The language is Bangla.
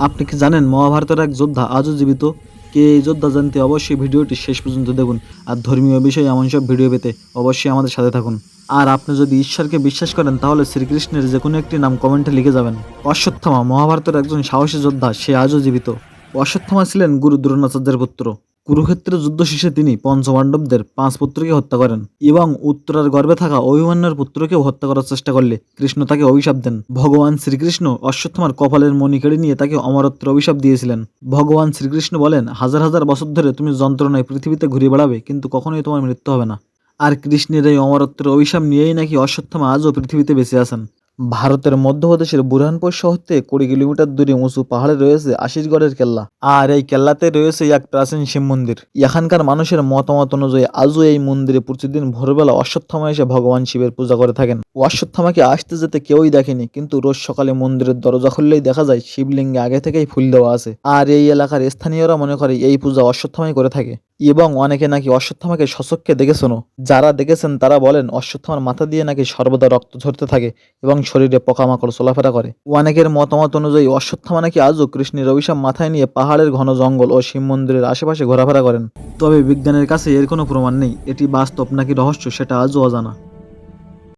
আপনি কি জানেন মহাভারতের এক যোদ্ধা আজও জীবিত? কে এই যোদ্ধা জানতে অবশ্যই ভিডিওটি শেষ পর্যন্ত দেখুন। আর ধর্মীয় বিষয়ে এমন সব ভিডিও পেতে অবশ্যই আমাদের সাথে থাকুন। আর আপনি যদি ঈশ্বরকে বিশ্বাস করেন তাহলে শ্রীকৃষ্ণের যে কোনো একটি নাম কমেন্টে লিখে যাবেন। অশ্বত্থামা মহাভারতের একজন সাহসী যোদ্ধা, সে আজও জীবিত। অশ্বত্থামা ছিলেন গুরু দ্রোণাচার্যের পুত্র। কুরুক্ষেত্রের যুদ্ধ শেষে তিনি পঞ্চপাণ্ডবদের 5 পুত্রকে হত্যা করেন এবং উত্তরার গর্ভে থাকা অভিমন্যুর পুত্রকেও হত্যা করার চেষ্টা করলে কৃষ্ণ তাকে অভিশাপ দেন। ভগবান শ্রীকৃষ্ণ অশ্বত্থামার কপালের মণি কেড়ে নিয়ে তাকে অমরত্বের অভিশাপ দিয়েছিলেন। ভগবান শ্রীকৃষ্ণ বলেন, হাজার হাজার বছর ধরে তুমি যন্ত্রণায় পৃথিবীতে ঘুরে বেড়াবে, কিন্তু কখনোই তোমার মৃত্যু হবে না। আর কৃষ্ণের এই অমরত্বের অভিশাপ নিয়েই নাকি অশ্বত্থামা আজও পৃথিবীতে বেঁচে আছেন। ভারতের মধ্যপ্রদেশের বুরহানপুর শহর থেকে 20 কিলোমিটার দূরে উঁচু পাহাড়ে রয়েছে আশিসগড়ের কেল্লা। আর এই কেল্লাতে রয়েছে এক প্রাচীন শিব মন্দির। এখানকার মানুষের মতামত অনুযায়ী আজও এই মন্দিরে প্রতিদিন ভোরবেলা অশ্বত্থামা এসে ভগবান শিবের পূজা করে থাকেন। অশ্বত্থামাকে আসতে যেতে কেউই দেখেনি, কিন্তু রোজ সকালে মন্দিরের দরজা খুললেই দেখা যায় শিবলিঙ্গে আগে থেকেই ফুল দেওয়া আছে। আর এই এলাকার স্থানীয়রা মনে করে এই পূজা অশ্বত্থামাই করে থাকে এবং অনেকে নাকি অশ্বত্থামাকে স্বচক্ষে দেখেছেন। যারা দেখেছেন তারা বলেন অশ্বত্থামার মাথা দিয়ে নাকি সর্বদা রক্ত ঝরতে থাকে এবং শরীরে পোকামাকড় চলাফেরা করে। অনেকের মতামত অনুযায়ী অশ্বত্থামা নাকি আজও কৃষ্ণের অভিশাপ মাথায় নিয়ে পাহাড়ের ঘন জঙ্গল ও শিব মন্দিরের আশেপাশে ঘোরাফেরা করেন। তবে বিজ্ঞানের কাছে এর কোনো প্রমাণ নেই। এটি বাস্তব নাকি রহস্য সেটা আজও অজানা।